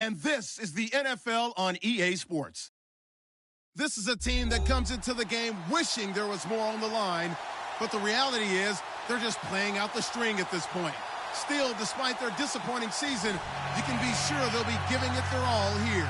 And this is the NFL on EA Sports. This is a team that comes into the game wishing there was more on the line, but the reality is they're just playing out the string at this point. Still, despite their disappointing season, you can be sure they'll be giving it their all here.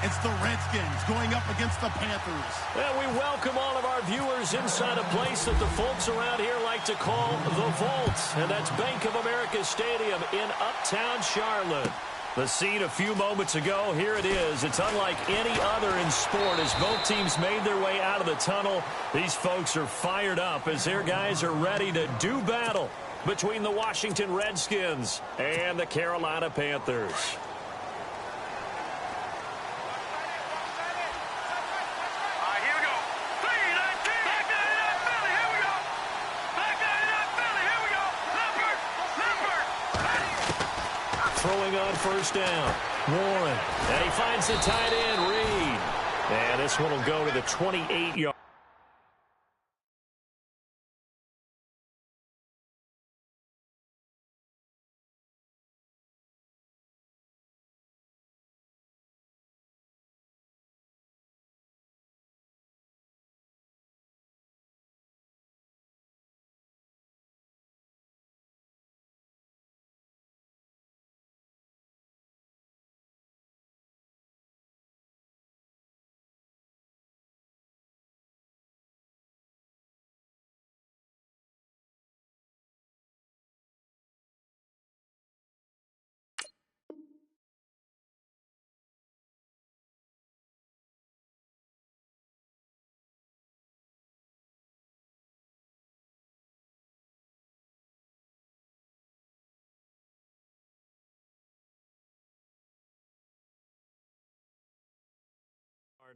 It's the Redskins going up against the Panthers. And we welcome all of our viewers inside a place that the folks around here like to call the Vault. And that's Bank of America Stadium in Uptown Charlotte. The scene a few moments ago, here it is. It's unlike any other in sport as both teams made their way out of the tunnel. These folks are fired up as their guys are ready to do battle between the Washington Redskins and the Carolina Panthers. Throwing on first down, Warren, and he finds the tight end, Reed. And this one will go to the 28-yard.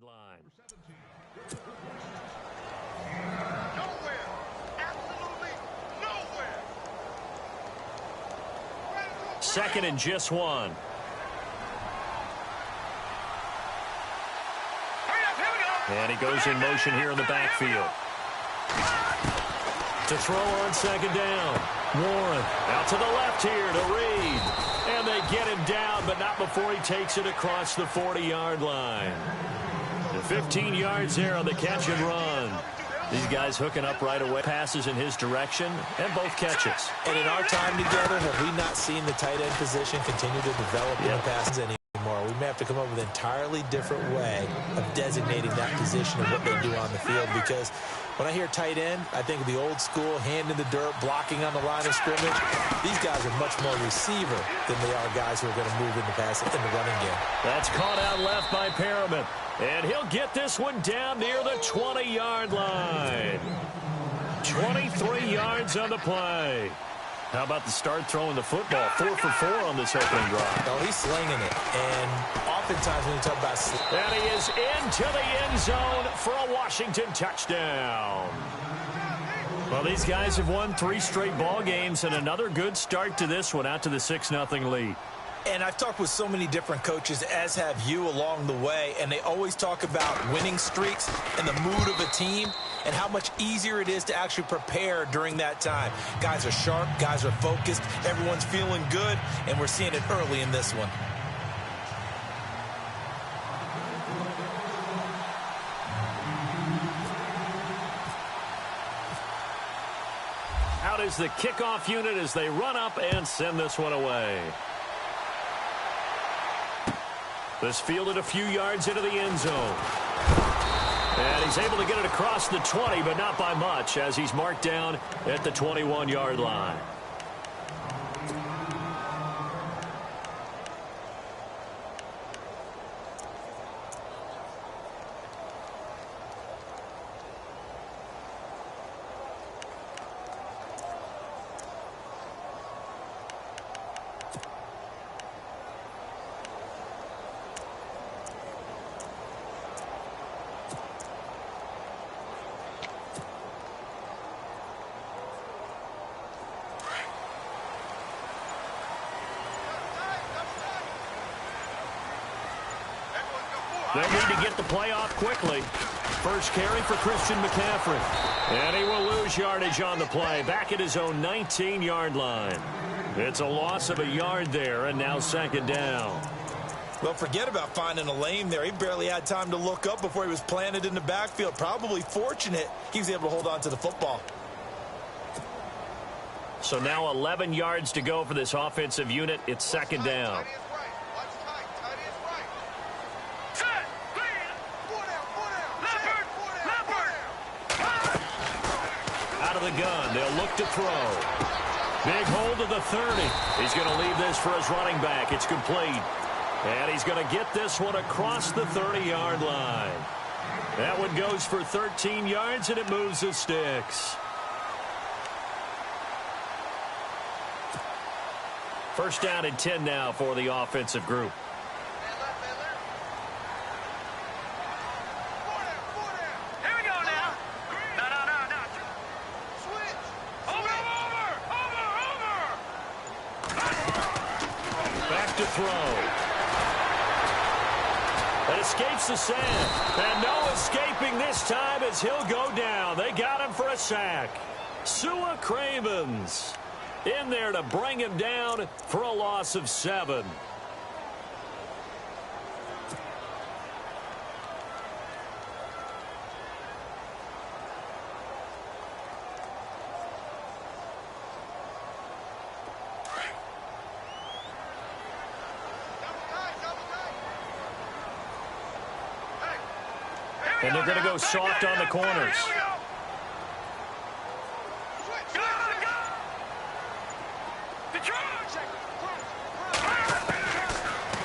Line. Nowhere. Absolutely nowhere. Second and just one. And he goes in motion here in the backfield. To throw on second down. Warren out to the left here to Reed. And they get him down, but not before he takes it across the 40-yard line. 15 yards there on the catch and run. These guys hooking up right away. Passes in his direction and both catches. And in our time together, have we not seen the tight end position continue to develop in the passes anymore? We may have to come up with an entirely different way of designating that position and what they do on the field, because when I hear tight end, I think of the old school, hand in the dirt, blocking on the line of scrimmage. These guys are much more receiver than they are guys who are going to move in the pass in the running game. That's caught out left by Perriman. And he'll get this one down near the 20-yard line. 23 yards on the play. How about the start throwing the football? 4 for 4 on this opening drive. Oh, he's slinging it. And oftentimes when you talk about... And he is into the end zone for a Washington touchdown. Well, these guys have won 3 straight ball games and another good start to this one out to the 6-0 lead. And I've talked with so many different coaches, as have you along the way, and they always talk about winning streaks and the mood of a team and how much easier it is to actually prepare during that time. Guys are sharp, guys are focused, everyone's feeling good, and we're seeing it early in this one. Out is the kickoff unit as they run up and send this one away. This fielded a few yards into the end zone. And he's able to get it across the 20, but not by much, as he's marked down at the 21-yard line. They'll need to get the play off quickly. First carry for Christian McCaffrey. And he will lose yardage on the play, back at his own 19-yard line. It's a loss of a yard there, and now second down. Well, forget about finding a lane there. He barely had time to look up before he was planted in the backfield. Probably fortunate he was able to hold on to the football. So now 11 yards to go for this offensive unit. It's second down. Out of the gun, they'll look to throw. Big hold of the 30. He's going to leave this for his running back. It's complete. And he's going to get this one across the 30-yard line. That one goes for 13 yards, and it moves the sticks. First down and 10 now for the offensive group. Here we go now. No. Switch. Over. Back to throw. That escapes the sand. And no escaping this time as he'll go down. They got him for a sack. Sua Cravens in there to bring him down for a loss of 7. And they're going to go soft on the corners.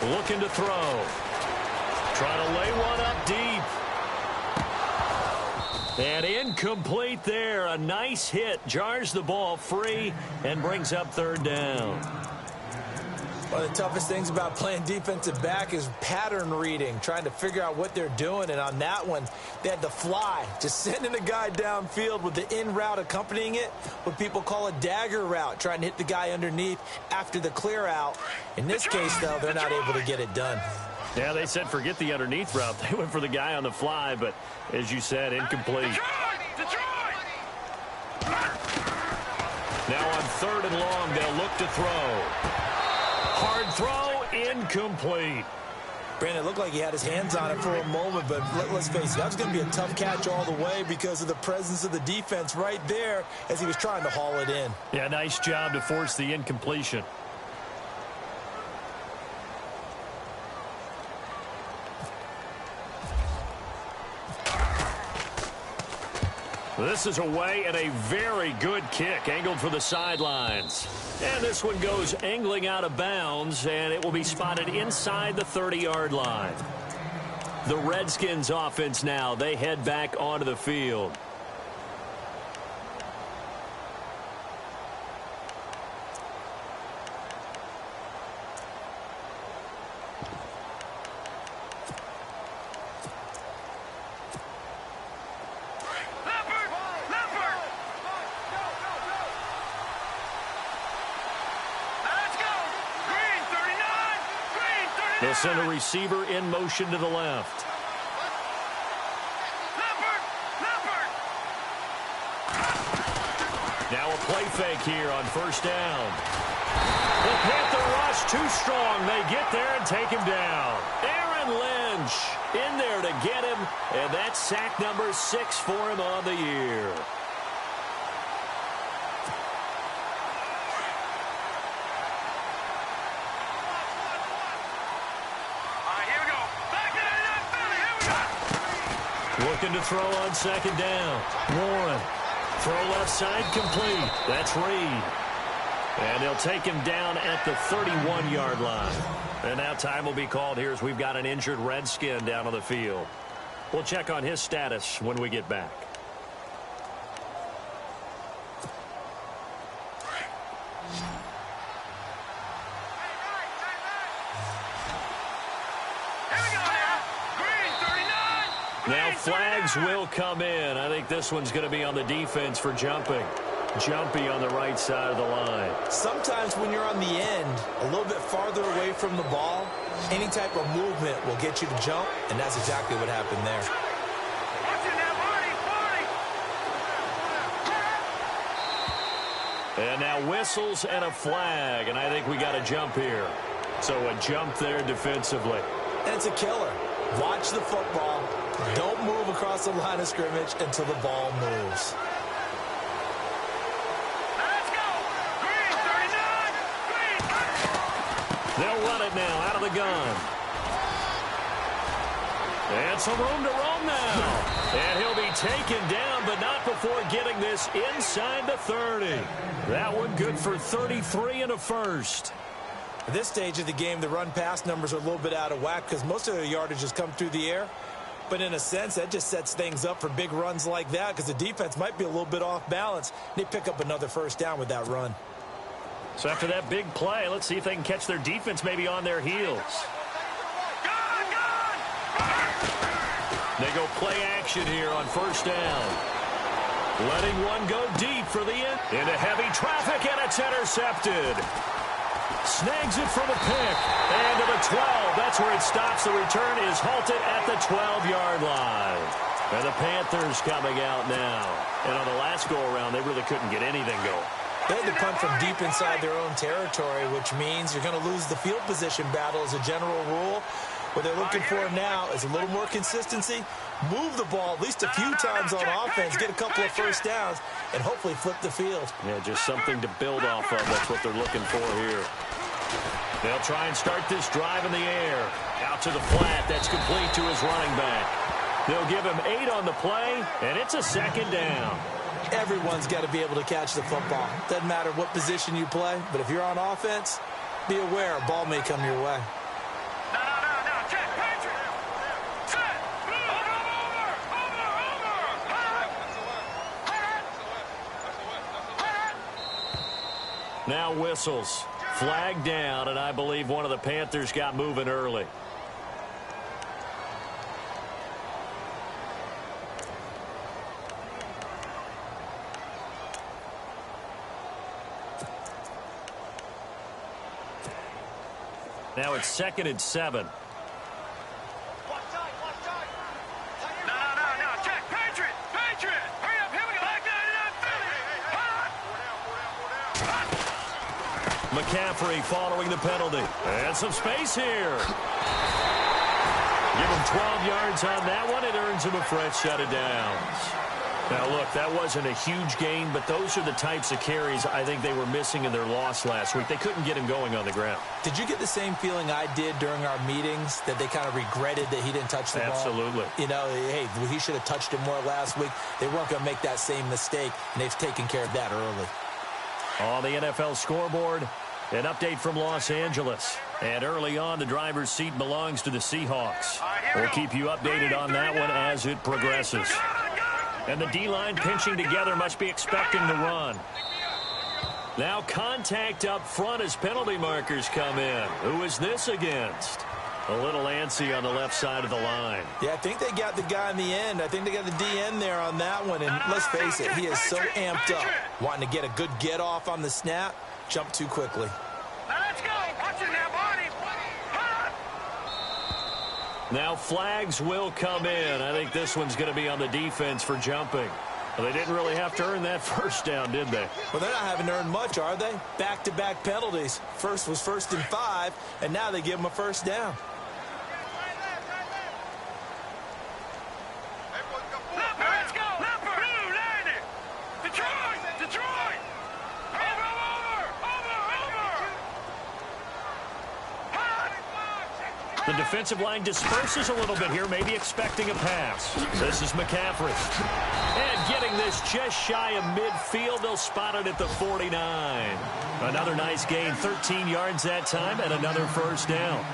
Looking to throw. Trying to lay one up deep. And incomplete there. A nice hit. Jars the ball free and brings up third down. One of the toughest things about playing defensive back is pattern reading, trying to figure out what they're doing. And on that one, they had to fly, just sending a guy downfield with the in route accompanying it, what people call a dagger route, trying to hit the guy underneath after the clear out. In this case, though, they're not able to get it done. Yeah, they said forget the underneath route. They went for the guy on the fly, but as you said, incomplete. Now on third and long, they'll look to throw. Hard throw, incomplete. Brandon, it looked like he had his hands on it for a moment, but let's face it, that was going to be a tough catch all the way because of the presence of the defense right there as he was trying to haul it in. Yeah, nice job to force the incompletion. This is away and a very good kick angled for the sidelines. And this one goes angling out of bounds, and it will be spotted inside the 30-yard line. The Redskins offense now, they head back onto the field. They'll send a receiver in motion to the left. Now a play fake here on first down. The Panther rush too strong. They get there and take him down. Aaron Lynch in there to get him, and that's sack number 6 for him on the year. Looking to throw on second down. Warren. Throw left side complete. That's Reed. And they'll take him down at the 31-yard line. And now time will be called here as we've got an injured Redskin down on the field. We'll check on his status when we get back. Now flags will come in. I think this one's going to be on the defense for jumping. Jumpy on the right side of the line. Sometimes when you're on the end, a little bit farther away from the ball, any type of movement will get you to jump, and that's exactly what happened there. And now whistles and a flag, and I think we got a jump here. So a jump there defensively. and it's a killer. Watch the football. Don't move across the line of scrimmage until the ball moves. Let's go! Green, 39! Green! They'll run it now out of the gun. And some room to roam now. And he'll be taken down, but not before getting this inside the 30. That one good for 33 and a first. At this stage of the game, the run-pass numbers are a little bit out of whack because most of their yardage has come through the air. But in a sense, that just sets things up for big runs like that because the defense might be a little bit off balance. They pick up another first down with that run. So after that big play, let's see if they can catch their defense maybe on their heels. They go play action here on first down. Letting one go deep for the end. Into heavy traffic, and it's intercepted. Snags it for the pick. And to the 12. That's where it stops. The return is halted at the 12-yard line. And the Panthers coming out now. And on the last go-around, they really couldn't get anything going. They had to punt from deep inside their own territory, which means you're going to lose the field position battle as a general rule. What they're looking for now is a little more consistency, move the ball at least a few times on offense, get a couple of first downs, and hopefully flip the field. Yeah, just something to build off of. That's what they're looking for here. They'll try and start this drive in the air. Out to the flat. That's complete to his running back. They'll give him 8 on the play, and it's a second down. Everyone's got to be able to catch the football. Doesn't matter what position you play, but if you're on offense, be aware a ball may come your way. Now whistles. Flag down, and I believe one of the Panthers got moving early. Now it's 2nd and 7. McCaffrey following the penalty. And some space here. Give him 12 yards on that one. It earns him a fresh set of downs. Now, look, that wasn't a huge gain, but those are the types of carries I think they were missing in their loss last week. They couldn't get him going on the ground. Did you get the same feeling I did during our meetings, that they kind of regretted that he didn't touch the ball? Absolutely. You know, hey, he should have touched it more last week. They weren't going to make that same mistake, and they've taken care of that early. On the NFL scoreboard, an update from Los Angeles. And early on, the driver's seat belongs to the Seahawks. We'll keep you updated on that one as it progresses. And the D-line pinching together, must be expecting the run. Now contact up front as penalty markers come in. Who is this against? A little antsy on the left side of the line. Yeah, I think they got the guy in the end. I think they got the DN there on that one. And let's face it, he is so amped up, wanting to get a good get off on the snap. Jump too quickly. Let's go. Watch it now, Barney. Now flags will come in. I think this one's going to be on the defense for jumping. Well, they didn't really have to earn that first down, did they? Well, they're not having to earn much, are they? Back-to-back penalties. First was 1st and 5, and now they give them a first down. Let's go. Blue, landed. Detroit. The defensive line disperses a little bit here, maybe expecting a pass. This is McCaffrey. And getting this just shy of midfield, they'll spot it at the 49. Another nice gain, 13 yards that time, and another first down.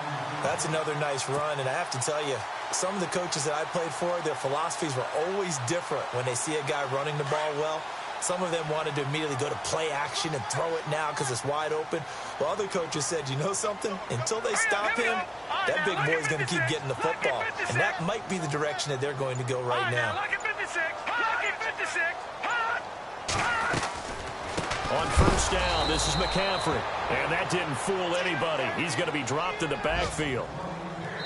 That's another nice run, and I have to tell you, some of the coaches that I played for, their philosophies were always different when they see a guy running the ball well. Some of them wanted to immediately go to play action and throw it now because it's wide open. Well, other coaches said, you know something? Until they stop him, that big boy's going to keep getting the football. And that might be the direction that they're going to go right now. On first down, this is McCaffrey. And that didn't fool anybody. He's going to be dropped in the backfield.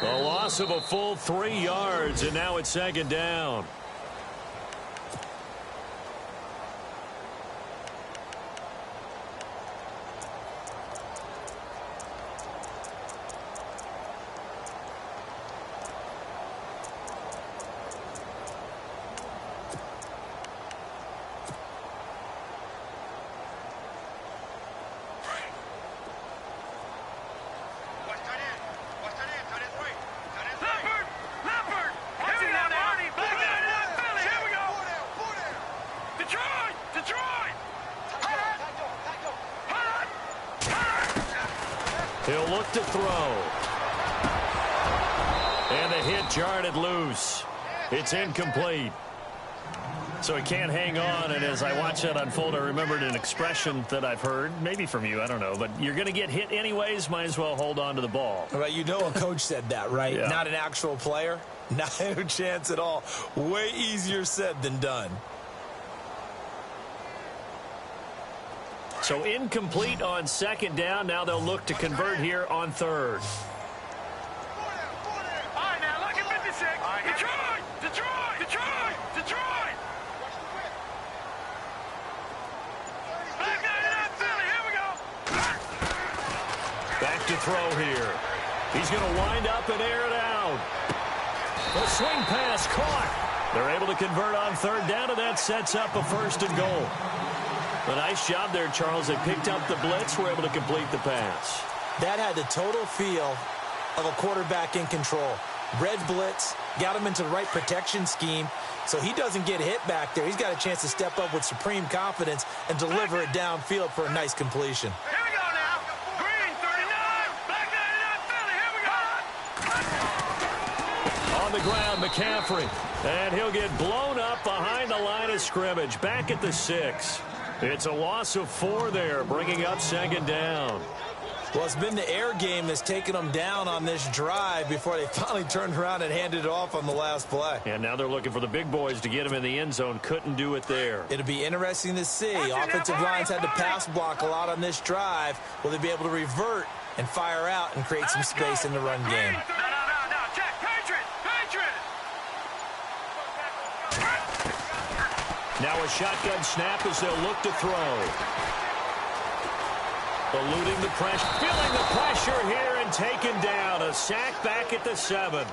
A loss of a full 3 yards, and now it's 2nd down. look to throw. And the hit jarred it loose. It's incomplete. So he can't hang on, and as I watch that unfold, I remembered an expression that I've heard, maybe from you, I don't know, but you're going to get hit anyways, might as well hold on to the ball. Well, you know a coach said that, right? Yeah. Not an actual player. Not a chance at all. Way easier said than done. So incomplete on second down. Now they'll look to convert here on third. All right, now, look at 56. Detroit! Detroit! Detroit! Detroit! Back 99 Philly. Here we go. Back to throw here. He's going to wind up and air it out. The swing pass caught. They're able to convert on third down, and that sets up a first and goal. A nice job there, Charles. They picked up the blitz, were able to complete the pass. That had the total feel of a quarterback in control. Read blitz, got him into the right protection scheme, so he doesn't get hit back there. He's got a chance to step up with supreme confidence and deliver it downfield for a nice completion. Here we go now. Green, 39. Back 99 Philly. Here we go. On the ground, McCaffrey. And he'll get blown up behind the line of scrimmage. Back at the 6. It's a loss of 4 there, bringing up second down. Well, it's been the air game that's taken them down on this drive before they finally turned around and handed it off on the last play. And now they're looking for the big boys to get him in the end zone. Couldn't do it there. It'll be interesting to see. Offensive lines had to pass block a lot on this drive. Will they be able to revert and fire out and create some space in the run game? No. Check. Patriot. Now a shotgun snap as they'll look to throw. Eluding the pressure, feeling the pressure here and taken down. A sack back at the 7.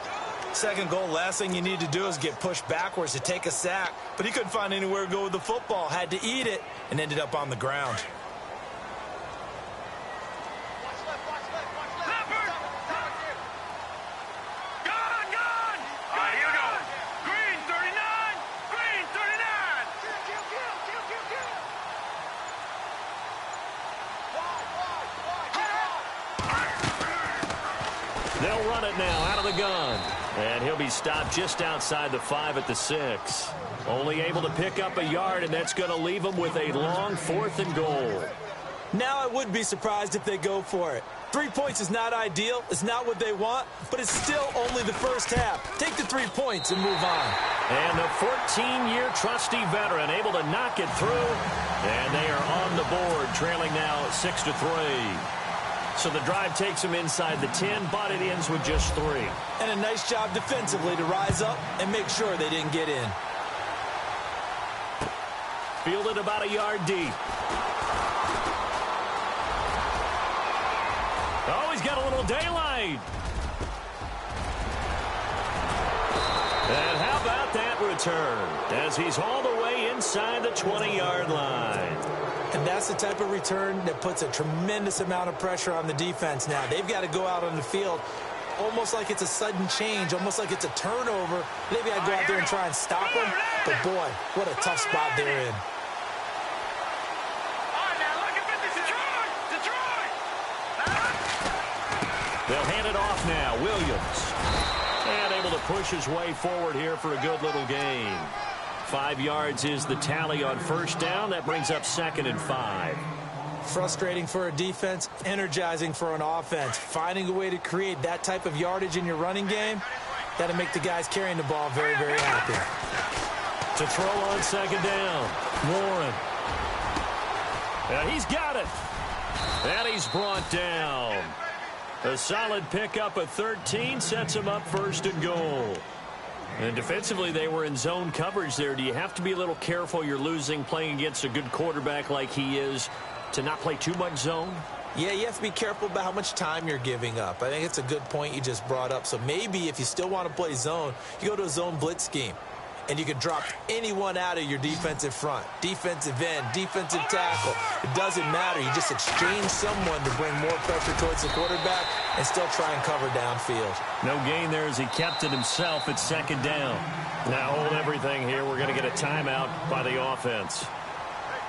Second goal, last thing you need to do is get pushed backwards to take a sack. But he couldn't find anywhere to go with the football. Had to eat it and ended up on the ground. They'll run it now out of the gun. And he'll be stopped just outside the 5 at the 6. Only able to pick up a yard, and that's going to leave him with a long 4th and goal. Now I wouldn't be surprised if they go for it. 3 points is not ideal. It's not what they want, but it's still only the first half. Take the 3 points and move on. And the 14-year trusty veteran able to knock it through. And they are on the board, trailing now 6-3. So the drive takes them inside the 10, but it ends with just 3. And a nice job defensively to rise up and make sure they didn't get in. Fielded about a yard deep. Oh, he's got a little daylight. And how about that return as he's all the way inside the 20-yard line. And that's the type of return that puts a tremendous amount of pressure on the defense now. They've got to go out on the field almost like it's a sudden change, almost like it's a turnover. They've got to go out there and try and stop them. But, boy, what a tough spot they're in. They'll hand it off now. Williams. And able to push his way forward here for a good little gain. 5 yards is the tally on first down. That brings up 2nd and 5. Frustrating for a defense, energizing for an offense. Finding a way to create that type of yardage in your running game, that'll make the guys carrying the ball very, very happy. To throw on 2nd down. Warren. And he's got it. And he's brought down. A solid pickup at 13 sets him up 1st and goal. And defensively, they were in zone coverage there. Do you have to be a little careful? You're losing playing against a good quarterback like he is to not play too much zone? Yeah, you have to be careful about how much time you're giving up. I think it's a good point you just brought up. So maybe if you still want to play zone, you go to a zone blitz scheme. And you can drop anyone out of your defensive front. Defensive end, defensive tackle. It doesn't matter. You just exchange someone to bring more pressure towards the quarterback and still try and cover downfield. No gain there as he kept it himself at 2nd down. Now hold everything here. We're going to get a timeout by the offense.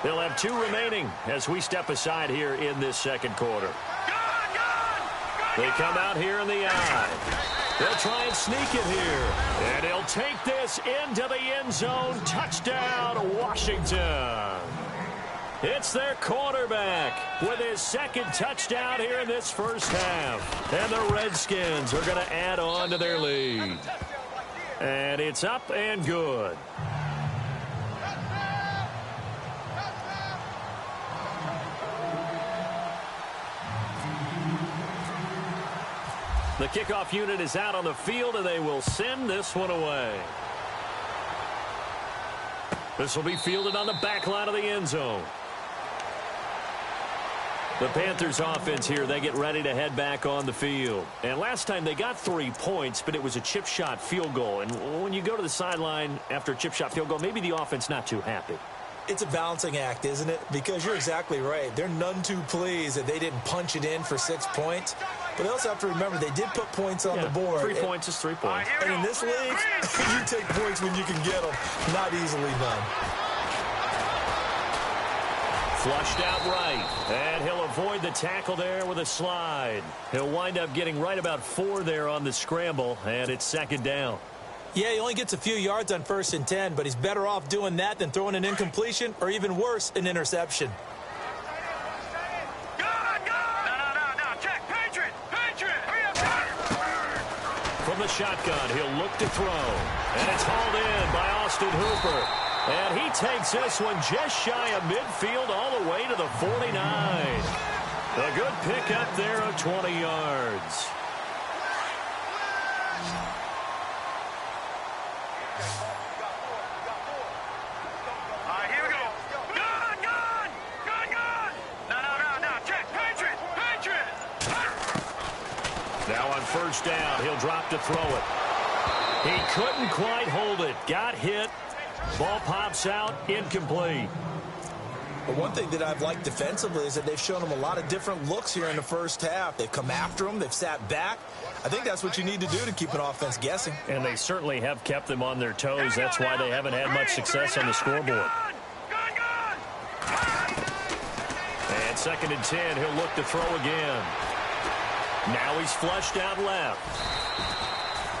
They'll have 2 remaining as we step aside here in this 2nd quarter. Go! They come out here in the eye. They'll try and sneak it here. And he'll take this into the end zone. Touchdown, Washington. It's their quarterback with his second touchdown here in this first half. And the Redskins are going to add on to their lead. And it's up and good. The kickoff unit is out on the field, and they will send this one away. This will be fielded on the back line of the end zone. The Panthers offense here, they get ready to head back on the field. And last time they got 3 points, but it was a chip shot field goal. And when you go to the sideline after a chip shot field goal, maybe the offense not too happy. It's a balancing act, isn't it? Because you're exactly right. They're none too pleased that they didn't punch it in for 6 points. But they also have to remember they did put points on the board. 3 points is 3 points. And in this league, you take points when you can get them. Not easily done. Flushed out right. And he'll avoid the tackle there with a slide. He'll wind up getting right about 4 there on the scramble, and it's second down. Yeah, he only gets a few yards on 1st and 10, but he's better off doing that than throwing an incompletion or even worse, an interception. From the shotgun, he'll look to throw. And it's hauled in by Austin Hooper. And he takes this one just shy of midfield all the way to the 49. A good pickup there of 20 yards. Now on first down, he'll drop to throw it. He couldn't quite hold it. Got hit. Ball pops out. Incomplete. But one thing that I've liked defensively is that they've shown him a lot of different looks here in the first half. They've come after him. They've sat back. I think that's what you need to do to keep an offense guessing. And they certainly have kept them on their toes. That's why they haven't had much success on the scoreboard. And 2nd and 10, he'll look to throw again. Now he's flushed out left.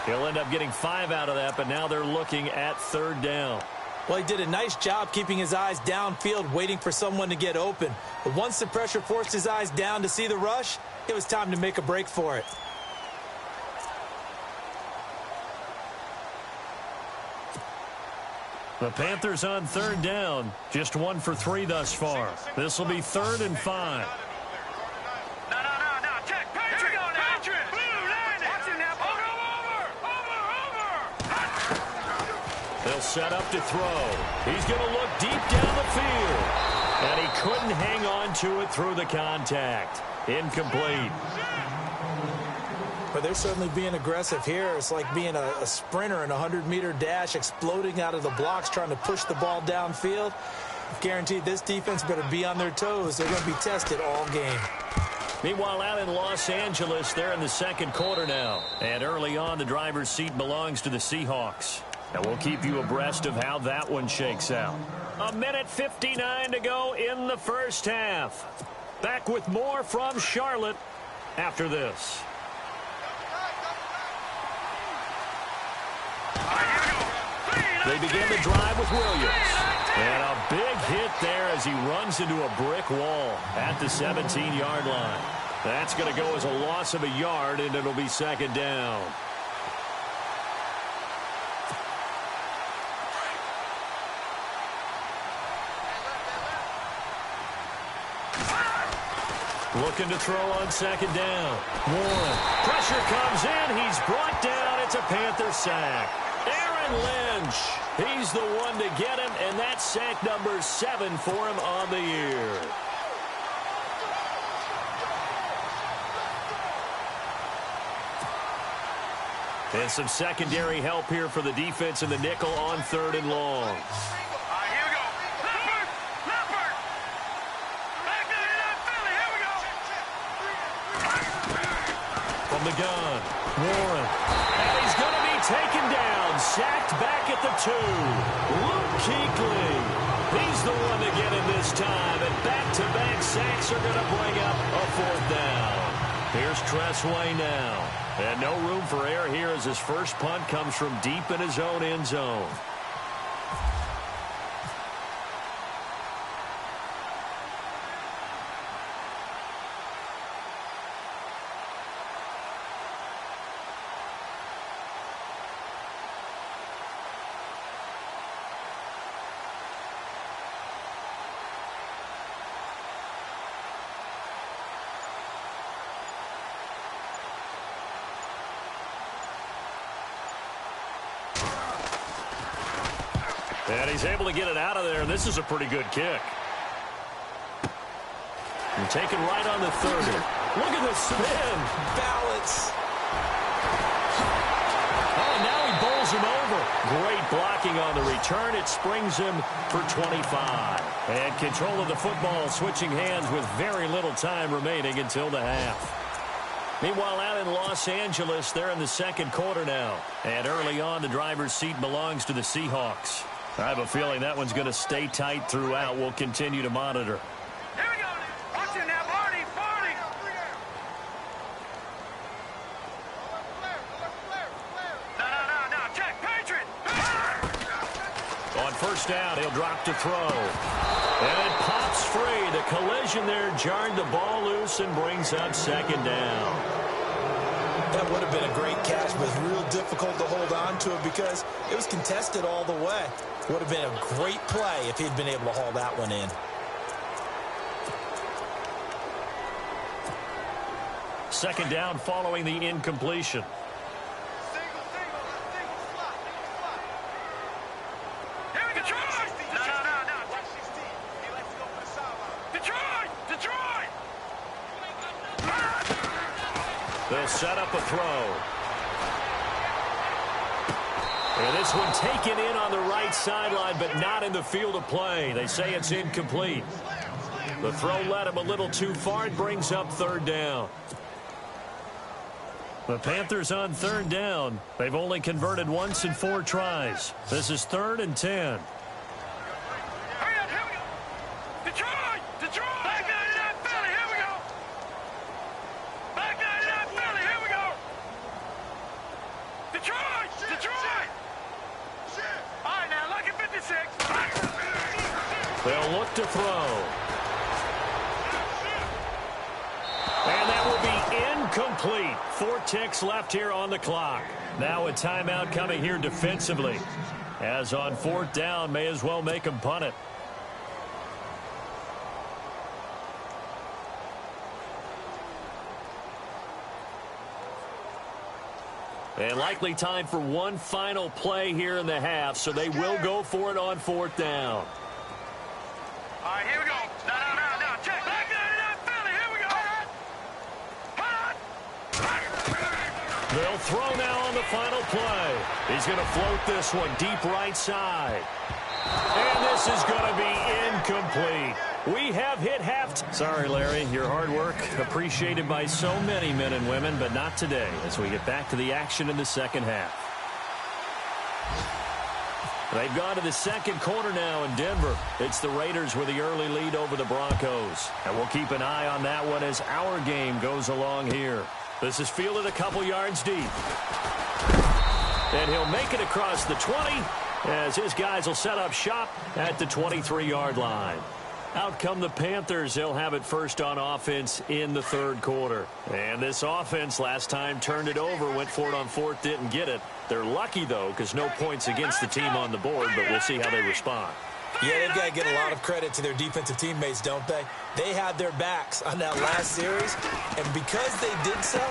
He'll end up getting 5 out of that, but now they're looking at 3rd down. Well, he did a nice job keeping his eyes downfield, waiting for someone to get open. But once the pressure forced his eyes down to see the rush, it was time to make a break for it. The Panthers on 3rd down. Just 1 for 3 thus far. This will be 3rd and 5. They'll set up to throw. He's going to look deep down the field. And he couldn't hang on to it through the contact. Incomplete. But they're certainly being aggressive here. It's like being a sprinter in a 100-meter dash, exploding out of the blocks, trying to push the ball downfield. Guaranteed this defense better be on their toes. They're going to be tested all game. Meanwhile, out in Los Angeles, they're in the 2nd quarter now. And early on, the driver's seat belongs to the Seahawks. And we'll keep you abreast of how that one shakes out. 1:59 to go in the first half. Back with more from Charlotte after this. They begin the drive with Williams. And a big hit there as he runs into a brick wall at the 17-yard line. That's going to go as a loss of a yard, and it'll be 2nd down. Looking to throw on 2nd down. Warren. Pressure comes in. He's brought down. It's a Panther sack. Aaron Lynch. He's the one to get him, and that's sack number 7 for him on the year. And some secondary help here for the defense in the nickel on 3rd and long. From the gun, Warren. And he's going to be taken down, sacked back at the 2. Luke Kuechly. He's the one to get him this time, and back-to-back sacks are going to bring up a 4th down. Here's Tressway now. And no room for error here as his first punt comes from deep in his own end zone. And he's able to get it out of there, and this is a pretty good kick. And taken right on the 30. Look at the spin. Balance. Oh, now he bowls him over. Great blocking on the return. It springs him for 25. And control of the football switching hands with very little time remaining until the half. Meanwhile, out in Los Angeles, they're in the second quarter now. And early on, the driver's seat belongs to the Seahawks. I have a feeling that one's going to stay tight throughout. We'll continue to monitor. Here we go. Watch it now, Barney. Barney. No. Check. Patriot. On first down, he'll drop to throw. And it pops free. The collision there jarred the ball loose and brings up second down. That would have been a great catch, but it's real difficult to hold on to it because it was contested all the way. Would have been a great play if he'd been able to haul that one in. Second down following the incompletion. Here we go. Detroit. No. Detroit. They'll set up a throw. And this one taken in on the right sideline, but not in the field of play. They say it's incomplete. The throw led him a little too far. It brings up third down. The Panthers on third down. They've only converted once in 4 tries. This is 3rd and 10. Hurry up. Here we go. Detroit. Back 99 Philly. Here we go. Back 99 Philly. Here we go. Detroit. All right, now, lucky 56. They'll look to throw. And that will be incomplete. 4 ticks left here on the clock. Now a timeout coming here defensively. As on 4th down, may as well make them punt it. And likely time for one final play here in the half, so they will go for it on 4th down. All right, here we go. No. Check. Back 99 Philly. Here we go. They'll throw now on the final play. He's going to float this one deep right side. And this is going to be incomplete. We have hit half. Sorry, Larry, your hard work appreciated by so many men and women, but not today as we get back to the action in the second half. They've gone to the second quarter now in Denver. It's the Raiders with the early lead over the Broncos. And we'll keep an eye on that one as our game goes along here. This is fielded a couple yards deep. And he'll make it across the 20 as his guys will set up shop at the 23-yard line. Out come the Panthers. They'll have it first on offense in the third quarter. And this offense last time turned it over, went for it on 4th, didn't get it. They're lucky, though, because no points against the team on the board, but we'll see how they respond. Yeah, they've got to get a lot of credit to their defensive teammates, don't they? They had their backs on that last series, and because they did so,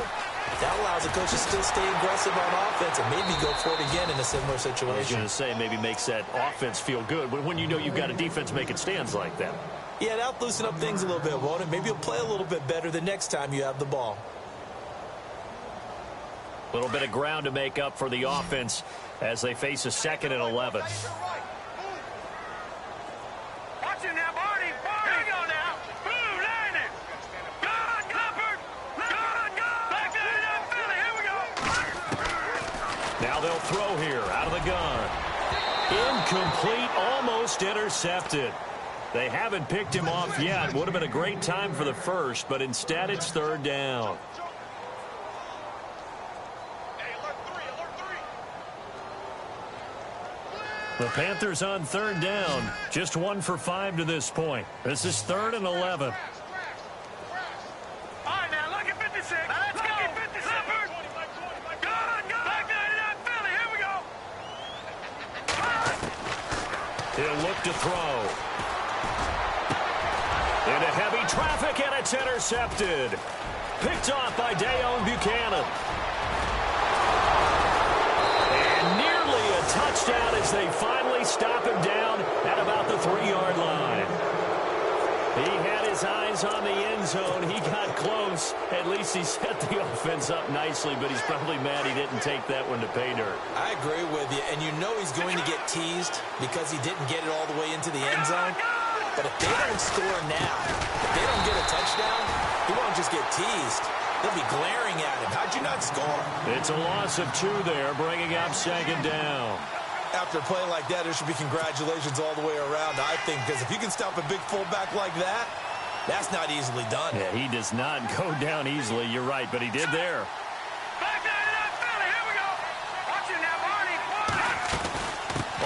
that allows the coaches to still stay aggressive on offense and maybe go for it again in a similar situation. I was going to say maybe makes that offense feel good when you know you've got a defense making stands like that. Yeah, that'll loosen up things a little bit, won't it? Maybe you'll play a little bit better the next time you have the ball. A little bit of ground to make up for the offense as they face a 2nd and 11. Watch it now, Barney. Here we go now. Boom, landing. Gone, Clifford. Gone. Back 99 Philly. Here we go. Now they'll throw here out of the gun. Incomplete, almost intercepted. They haven't picked him off yet. Would have been a great time for the first, but instead it's 3rd down. The Panthers on third down. Just 1 for 5 to this point. This is 3rd and 11. All right, now, look at 56. Let's go. 56. Good. Back 99 Philly. Here we go. He'll look to throw. Into heavy traffic, and it's intercepted. Picked off by Dayon Buchanan. And nearly a touchdown as they finally stop him down at about the 3-yard line. He had his eyes on the end zone. He got close. At least he set the offense up nicely, but he's probably mad he didn't take that one to pay dirt. I agree with you, and you know he's going to get teased because he didn't get it all the way into the end zone. But if they don't score now, if they don't get a touchdown, he won't just get teased. They'll be glaring at him. How'd you not score? It's a loss of 2 there, bringing up 2nd down. After a play like that, there should be congratulations all the way around, I think, because if you can stop a big fullback like that, that's not easily done. Yeah, he does not go down easily. You're right, but he did there. Back 99 Philly. Here we go. Watch it now, Barney.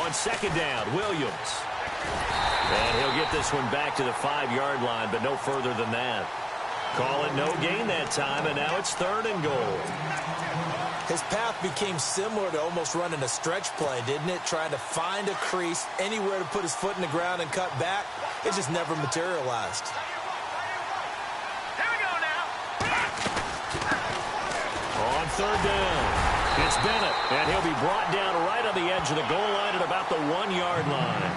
On 2nd down, Williams. And he'll get this one back to the 5-yard line, but no further than that. Call it no gain that time, and now it's 3rd and goal. His path became similar to almost running a stretch play, didn't it? Trying to find a crease, anywhere to put his foot in the ground and cut back. It just never materialized. Here we go now. On 3rd down, it's Bennett, and he'll be brought down right on the edge of the goal line at about the 1-yard line.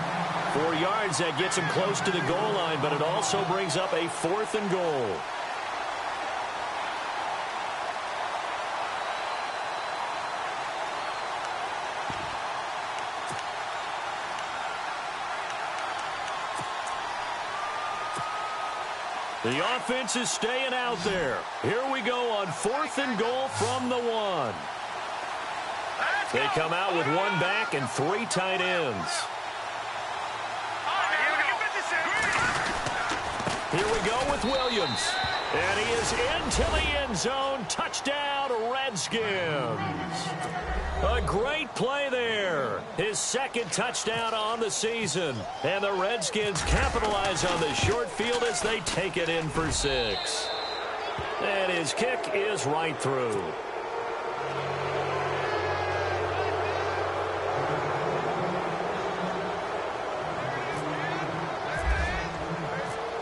4 yards, that gets him close to the goal line, but it also brings up a 4th and goal. The offense is staying out there. Here we go on 4th and goal from the 1. They come out with 1 back and 3 tight ends. Here we go with Williams. And he is into the end zone. Touchdown, Redskins. A great play there. His 2nd touchdown on the season. And the Redskins capitalize on the short field as they take it in for 6. And his kick is right through.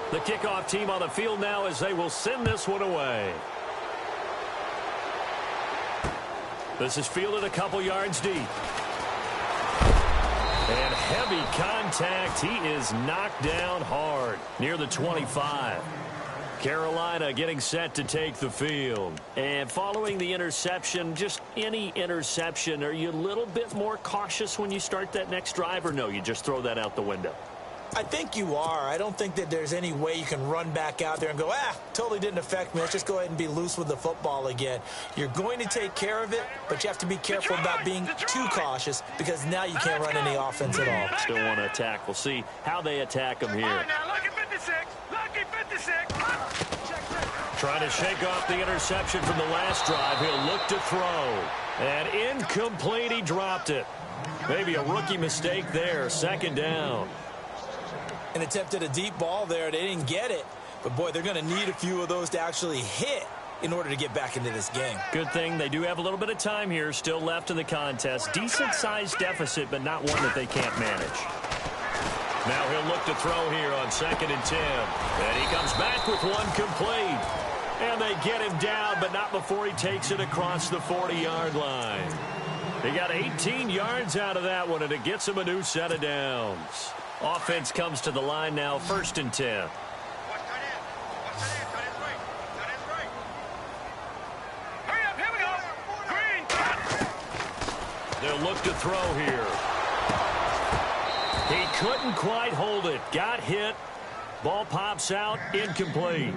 The kickoff team on the field now as they will send this one away. This is fielded a couple yards deep. And heavy contact. He is knocked down hard near the 25. Carolina getting set to take the field. And following the interception, just any interception, are you a little bit more cautious when you start that next drive, or no, you just throw that out the window? I think you are. I don't think that there's any way you can run back out there and go, totally didn't affect me. Let's just go ahead and be loose with the football again. You're going to take care of it, but you have to be careful about being too cautious because now you can't run any offense at all. Still want to attack. We'll see how they attack them here. All right, now, lucky 56. Lucky 56. Trying to shake off the interception from the last drive. He'll look to throw. And incomplete. He dropped it. Maybe a rookie mistake there. 2nd down. And attempted a deep ball there. They didn't get it. But, boy, they're going to need a few of those to actually hit in order to get back into this game. Good thing they do have a little bit of time here still left in the contest. Decent-sized deficit, but not one that they can't manage. Now he'll look to throw here on 2nd and 10. And he comes back with one complete. And they get him down, but not before he takes it across the 40-yard line. He got 18 yards out of that one, and it gets him a new set of downs. Offense comes to the line now, 1st and 10. Hurry up, here we go. Green. They'll look to throw here. He couldn't quite hold it. Got hit. Ball pops out, incomplete.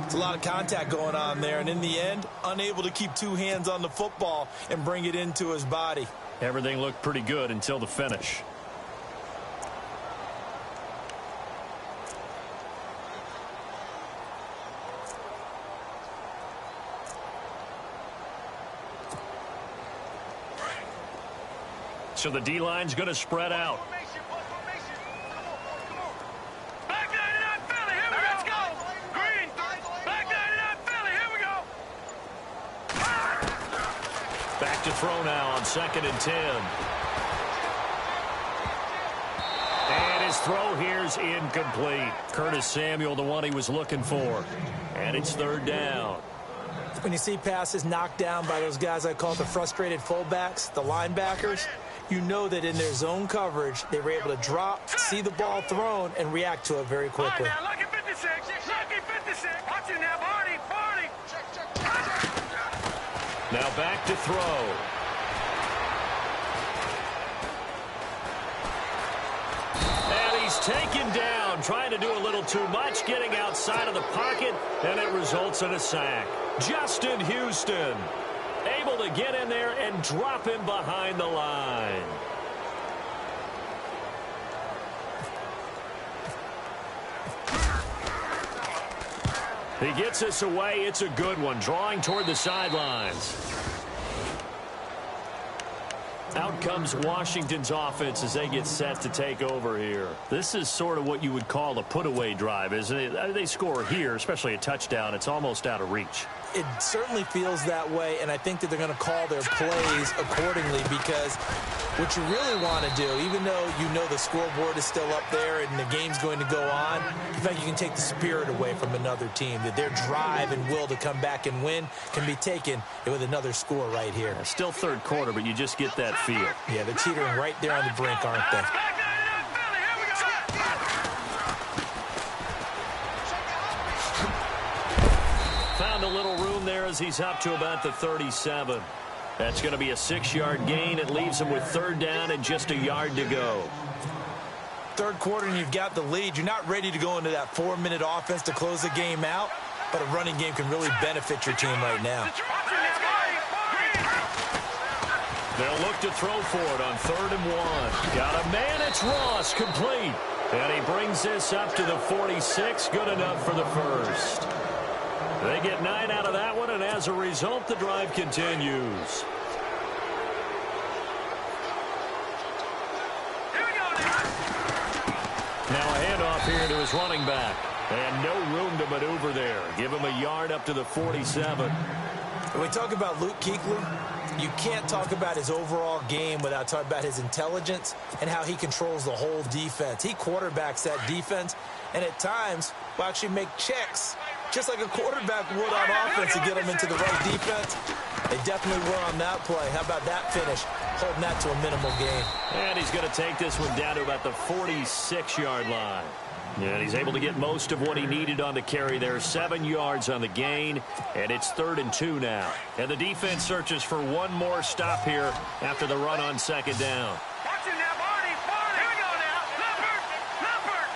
It's a lot of contact going on there, and in the end, unable to keep 2 hands on the football and bring it into his body. Everything looked pretty good until the finish. So the D-line's going to spread out. Back 99 Philly, here we go. Let's go. Green. Back 99 Philly, here we go. Back to throw now on 2nd and 10. And his throw here's incomplete. Curtis Samuel, the one he was looking for. And it's 3rd down. When you see passes knocked down by those guys I call the frustrated fullbacks, the linebackers, you know that in their zone coverage, they were able to drop, see the ball thrown, and react to it very quickly. All right, now, lucky 56. Lucky 56. Watch it now, Barney. Now back to throw. And he's taken down, trying to do a little too much, getting outside of the pocket, and it results in a sack. Justin Houston able to get in there and drop him behind the line. He gets us away. It's a good one, drawing toward the sidelines. Out comes Washington's offense as they get set to take over here. This is sort of what you would call a put-away drive, isn't it? They score here, especially a touchdown. It's almost out of reach. It certainly feels that way, and I think that they're going to call their plays accordingly because what you really want to do, even though you know the scoreboard is still up there and the game's going to go on, in fact, you can take the spirit away from another team, that their drive and will to come back and win can be taken with another score right here. Still 3rd quarter, but you just get that feel. Yeah, they're teetering right there on the brink, aren't they? Back 99 Philly, here we go. Found a little room there as he's up to about the 37. That's going to be a 6-yard gain. It leaves him with 3rd down and just a yard to go. 3rd quarter and you've got the lead. You're not ready to go into that 4-minute offense to close the game out, but a running game can really benefit your team right now. They'll look to throw for it on 3rd and 1. Got a man, it's Ross, complete. And he brings this up to the 46, good enough for the first. They get 9 out of that one, and as a result, the drive continues. Now a handoff here to his running back. And no room to maneuver there. Give him a yard up to the 47. When we talk about Luke Kuechly, you can't talk about his overall game without talking about his intelligence and how he controls the whole defense. He quarterbacks that defense, and at times will actually make checks, just like a quarterback would on offense, to get them into the right defense. They definitely were on that play. How about that finish? Holding that to a minimal gain. And he's going to take this one down to about the 46-yard line. And he's able to get most of what he needed on the carry there. 7 yards on the gain, and it's 3rd and 2 now. And the defense searches for one more stop here after the run on 2nd down. Watch it now, Barney. Here we go now. Leopard.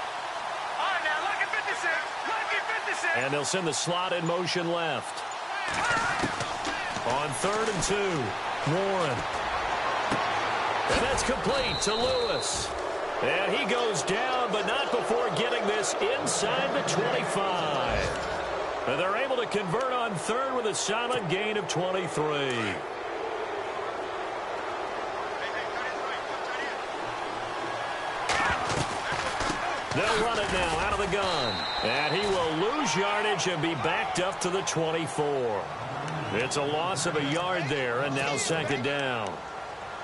All right, now, lucky 56. Lucky 56. And they'll send the slot in motion left. On 3rd and 2, Warren. And that's complete to Lewis. And he goes down, but not before getting this inside the 25. And they're able to convert on 3rd with a solid gain of 23. They'll run it now out of the gun. And he will lose yardage and be backed up to the 24. It's a loss of a yard there, and now 2nd down.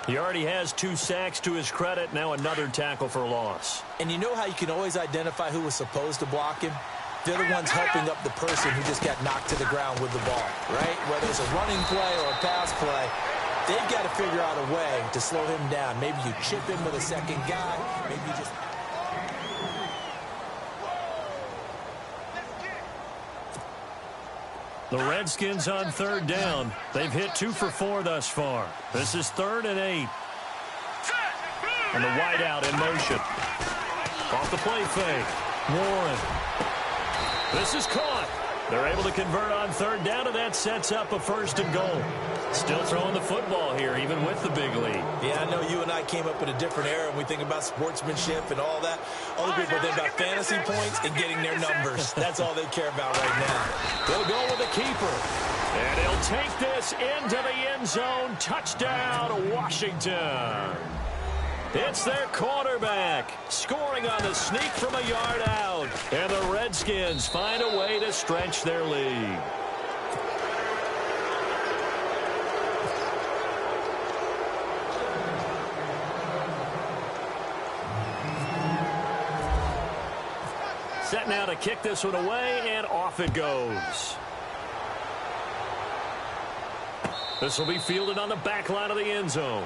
He already has 2 sacks to his credit. Now another tackle for loss. And you know how you can always identify who was supposed to block him? They're the ones helping up the person who just got knocked to the ground with the ball, right? Whether it's a running play or a pass play, they've got to figure out a way to slow him down. Maybe you chip him with a second guy. Maybe you just... The Redskins on 3rd down. They've hit 2 for 4 thus far. This is 3rd and 8. And the wideout in motion. Off the play fake. Warren. This is caught. They're able to convert on 3rd down, and that sets up a 1st and goal. Still throwing the football here, even with the big lead. Yeah, I know you and I came up in a different era, and we think about sportsmanship and all that. Other people think about fantasy points and getting their numbers. That's all they care about right now. They'll go with the keeper. And he'll take this into the end zone. Touchdown, Washington. It's their quarterback, scoring on the sneak from a yard out. And the Redskins find a way to stretch their lead. Set now to kick this one away, and off it goes. This will be fielded on the back line of the end zone.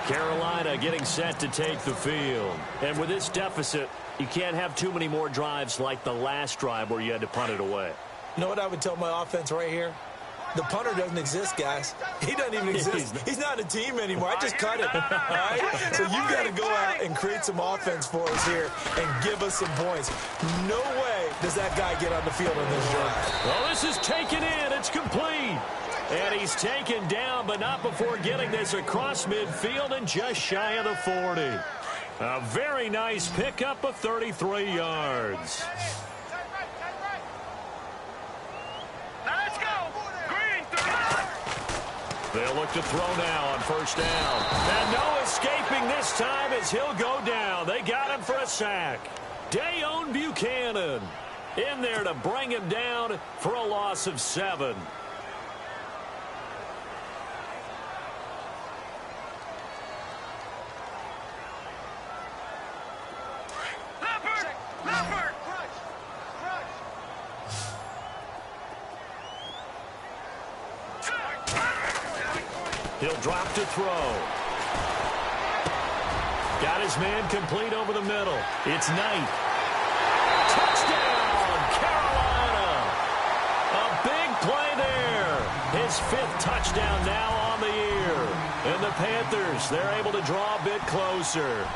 Carolina getting set to take the field. And with this deficit, you can't have too many more drives like the last drive where you had to punt it away. You know what I would tell my offense right here? The punter doesn't exist, guys. He doesn't even exist. He's not a team anymore. I just cut him. All right? So you've got to go out and create some offense for us here and give us some points. No way does that guy get on the field on this drive. Well, this is taken in. It's complete. And he's taken down, but not before getting this across midfield and just shy of the 40. A very nice pickup of 33 yards. They'll look to throw now on first down. And no escaping this time as he'll go down. They got him for a sack. Dayon Buchanan in there to bring him down for a loss of 7. He'll drop to throw. Got his man complete over the middle. It's Knight. Touchdown, Carolina. A big play there. His 5th touchdown now on the year. And the Panthers, they're able to draw a bit closer.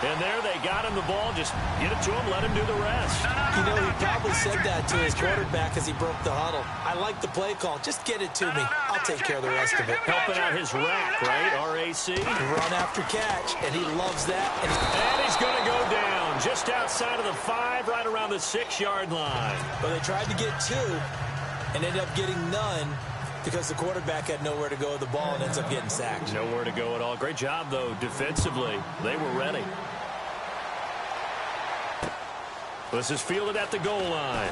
And there they got him the ball. Just get it to him, let him do the rest. You know, he probably said that to his quarterback as he broke the huddle. I like the play call. Just get it to me. I'll take care of the rest of it. Helping out his rack, right? RAC. Run after catch, and he loves that. And he's going to go down just outside of the 5, right around the 6-yard line. Well, they tried to get 2 and ended up getting none because the quarterback had nowhere to go with the ball and ends up getting sacked. Nowhere to go at all. Great job, though, defensively. They were ready. This is fielded at the goal line.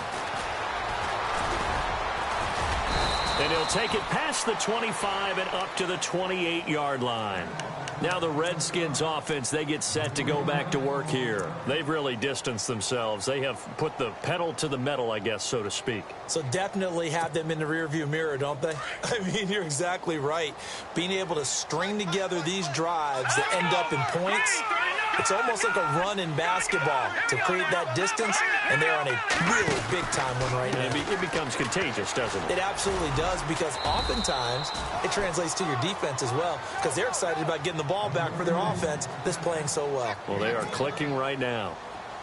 And he'll take it past the 25 and up to the 28-yard line. Now the Redskins offense, they get set to go back to work here. They've really distanced themselves. They have put the pedal to the metal, I guess, so to speak. So definitely have them in the rearview mirror, don't they? I mean, you're exactly right. Being able to string together these drives that end up in points, it's almost like a run in basketball to create that distance, and they're on a really big-time one right now. It becomes contagious, doesn't it? It absolutely does, because oftentimes it translates to your defense as well, because they're excited about getting the ball back for their offense that's playing so well. Well, they are clicking right now.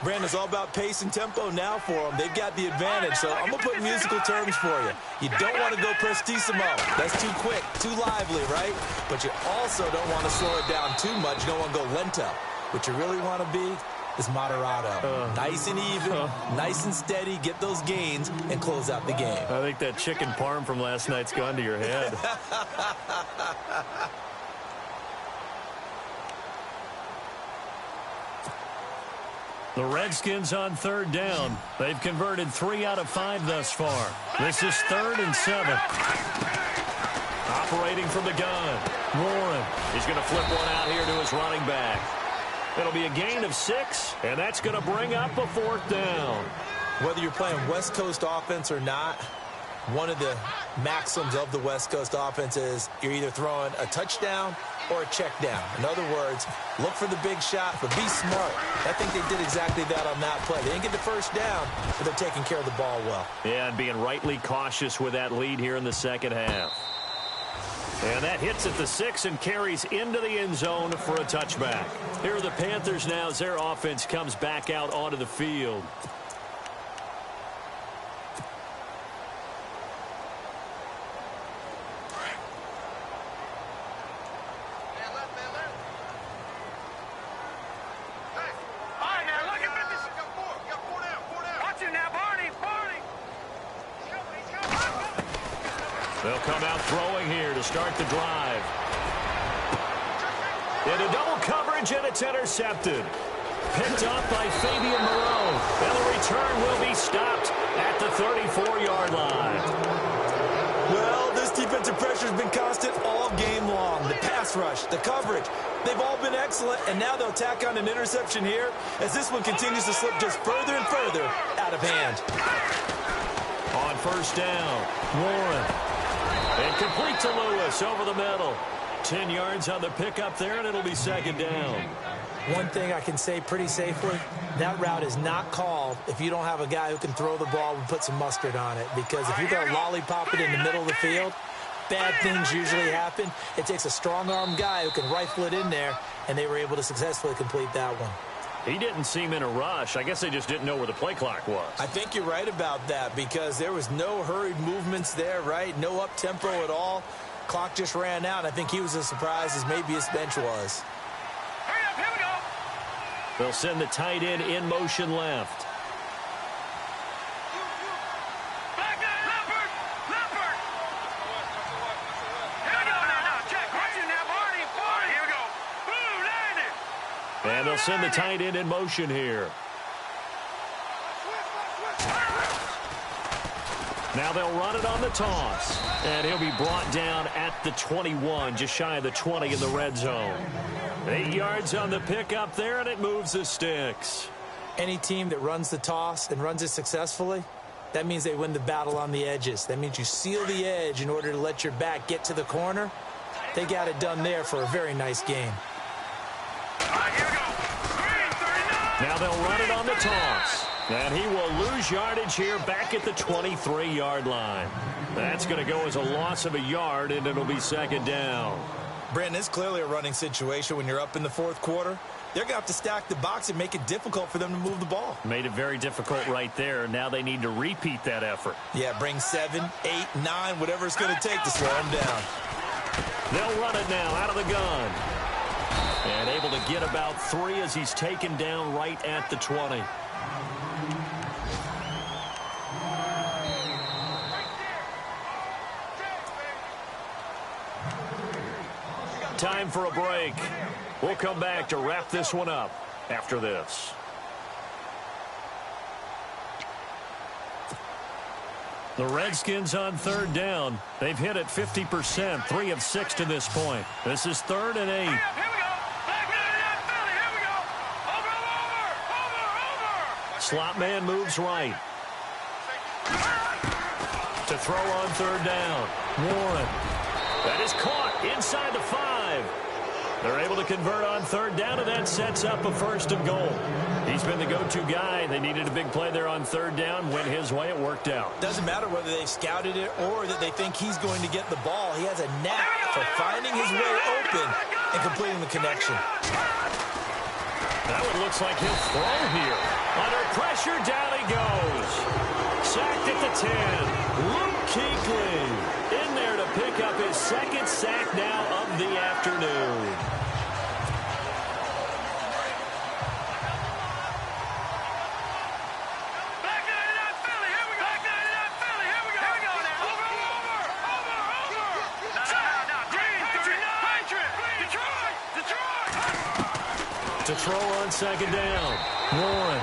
Brandon, it's all about pace and tempo now for them. They've got the advantage, so I'm going to put musical terms for you. You don't want to go prestissimo. That's too quick, too lively, right? But you also don't want to slow it down too much. You don't want to go lento. What you really want to be is moderato. Nice and even, nice and steady, get those gains, and close out the game. I think that chicken parm from last night's gone to your head. The Redskins on 3rd down. They've converted 3 out of 5 thus far. This is 3rd and 7. Operating from the gun. Warren. He's going to flip one out here to his running back. It'll be a gain of 6, and that's going to bring up a 4th down. Whether you're playing West Coast offense or not, one of the maxims of the West Coast offense is you're either throwing a touchdown or a check down. In other words, look for the big shot, but be smart. I think they did exactly that on that play. They didn't get the first down, but they're taking care of the ball well. Yeah, and being rightly cautious with that lead here in the second half. And that hits at the 6 and carries into the end zone for a touchback. Here are the Panthers now as their offense comes back out onto the field. They'll come out throwing here to start the drive. Into double coverage, and it's intercepted. Picked up by Fabian Moreau. And the return will be stopped at the 34-yard line. Well, this defensive pressure has been constant all game long. The pass rush, the coverage, they've all been excellent, and now they'll tack on an interception here as this one continues to slip just further and further out of hand. On first down, Warren. And complete to Lewis over the middle. 10 yards on the pickup there, and it'll be second down. One thing I can say pretty safely, that route is not called if you don't have a guy who can throw the ball and put some mustard on it. Because if you're going to lollipop it in the middle of the field, bad things usually happen. It takes a strong-arm guy who can rifle it in there, and they were able to successfully complete that one. He didn't seem in a rush. I guess they just didn't know where the play clock was. I think you're right about that because there was no hurried movements there, right? No up-tempo at all. Clock just ran out. I think he was as surprised as maybe his bench was. Hurry up, here we go. They'll send the tight end in motion left. Back there, Leopard. Leopard. Here we go now. Jack, watch it now, Barney. Here we go. Boom, landed. And they'll send the tight end in motion here. Now they'll run it on the toss. And he'll be brought down at the 21, just shy of the 20 in the red zone. 8 yards on the pickup there, and it moves the sticks. Any team that runs the toss and runs it successfully, that means they win the battle on the edges. That means you seal the edge in order to let your back get to the corner. They got it done there for a very nice game. All right, here we go. Green, 39. Now they'll run it on the toss. And he will lose yardage here back at the 23-yard line. That's going to go as a loss of a yard, and it'll be second down. Brandon, it's clearly a running situation when you're up in the fourth quarter. They're going to have to stack the box and make it difficult for them to move the ball. Made it very difficult right there. Now they need to repeat that effort. Yeah, bring 7, 8, 9, whatever it's going to take to slow them down. They'll run it now out of the gun. And able to get about 3 as he's taken down right at the 20. Time for a break. We'll come back to wrap this one up after this. The Redskins on third down. They've hit it 50%, 3 of 6 to this point. This is 3rd and 8. Here we go. Back there, that Philly. Here we go. Over. Slot man moves right. To throw on third down. Warren. That is caught inside the 5. They're able to convert on third down, and that sets up a 1st and goal. He's been the go-to guy. They needed a big play there on third down. Went his way. It worked out. Doesn't matter whether they've scouted it or that they think he's going to get the ball. He has a knack for finding his way open and completing the connection. That one looks like he'll throw here. Under pressure, down he goes. Sacked at the 10. Luke Kuechly in there to pick up his 2nd sack now of the afternoon. To throw on 2nd down. Warren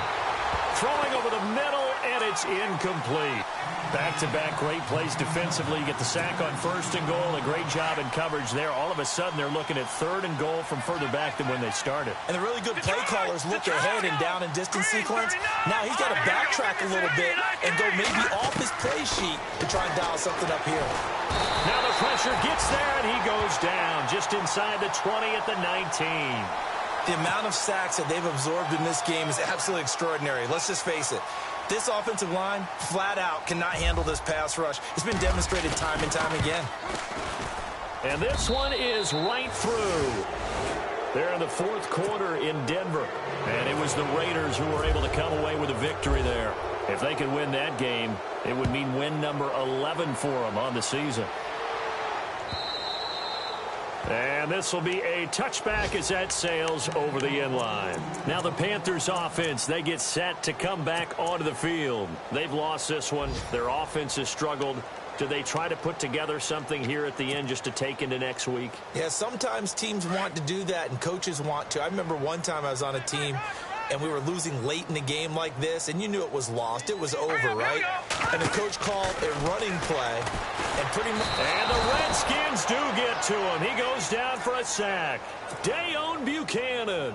throwing over the middle, and it's incomplete. Back-to-back great plays defensively. You get the sack on 1st and goal. A great job in coverage there. All of a sudden, they're looking at 3rd and goal from further back than when they started. And the really good play callers look ahead and down and distance sequence. Now he's got to backtrack a little bit and go maybe off his play sheet to try and dial something up here. Now the pressure gets there, and he goes down just inside the 20 at the 19. The amount of sacks that they've absorbed in this game is absolutely extraordinary. Let's just face it. This offensive line, flat out, cannot handle this pass rush. It's been demonstrated time and time again. And this one is right through. They're in the 4th quarter in Denver. And it was the Raiders who were able to come away with a victory there. If they could win that game, it would mean win number 11 for them on the season. And this will be a touchback as that sails over the end line. Now the Panthers offense, they get set to come back onto the field. They've lost this one. Their offense has struggled. Do they try to put together something here at the end just to take into next week? Yeah, sometimes teams want to do that and coaches want to. I remember one time I was on a team and we were losing late in the game like this, and you knew it was lost. It was over, right? And the coach called a running play, and pretty much... And the Redskins do get to him. He goes down for a sack. Dayon Buchanan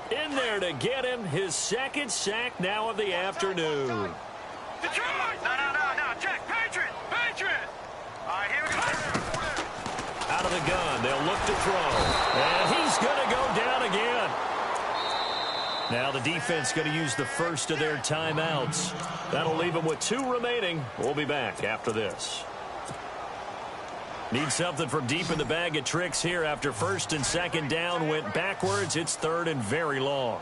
in there to get him his second sack now of the afternoon. Detroit! No, check. Patriot! All right, here we go. Out of the gun, they'll look to throw. And he's going to go down again. Now the defense going to use the first of their timeouts. That'll leave them with 2 remaining. We'll be back after this. Need something from deep in the bag of tricks here after first and second down went backwards. It's third and very long.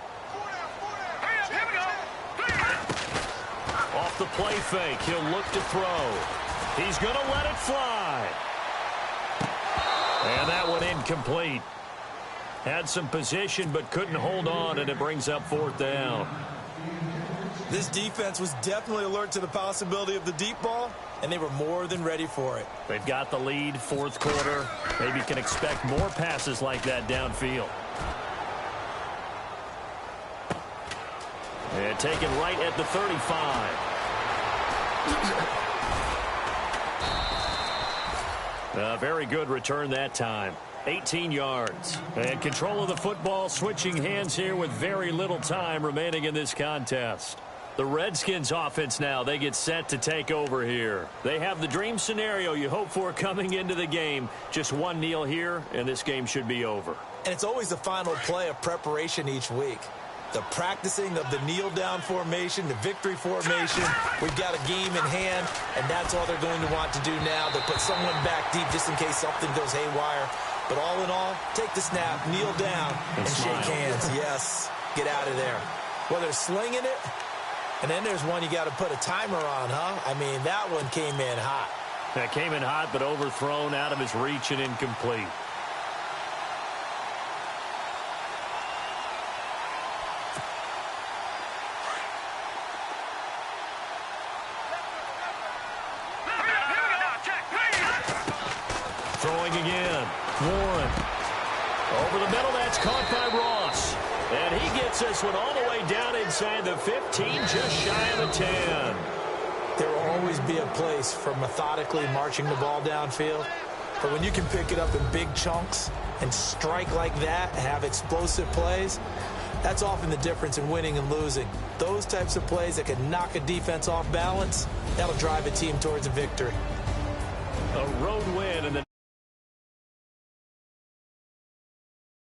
Here we go. Off the play fake, he'll look to throw. He's going to let it fly. And that one incomplete. Had some position but couldn't hold on, and it brings up 4th down. This defense was definitely alert to the possibility of the deep ball, and they were more than ready for it. They've got the lead, 4th quarter. Maybe can expect more passes like that downfield. And taken right at the 35. A very good return that time. 18 yards. And control of the football, switching hands here with very little time remaining in this contest. The Redskins offense now, they get set to take over here. They have the dream scenario you hope for coming into the game. Just one kneel here, and this game should be over. And it's always the final play of preparation each week. The practicing of the kneel-down formation, the victory formation. We've got a game in hand, and that's all they're going to want to do now. They'll put someone back deep just in case something goes haywire. But all in all, take the snap, kneel down, and shake hands. Yes, get out of there. Well, they're slinging it, and then there's one you got to put a timer on, huh? I mean, that one came in hot. That came in hot, but overthrown, out of his reach and incomplete. Throwing again. Warren. Over the middle, that's caught by Ross. And he gets this one all the way down inside the 15, just shy of the 10. There will always be a place for methodically marching the ball downfield. But when you can pick it up in big chunks and strike like that and have explosive plays, that's often the difference in winning and losing. Those types of plays that can knock a defense off balance, that'll drive a team towards a victory. A road win in the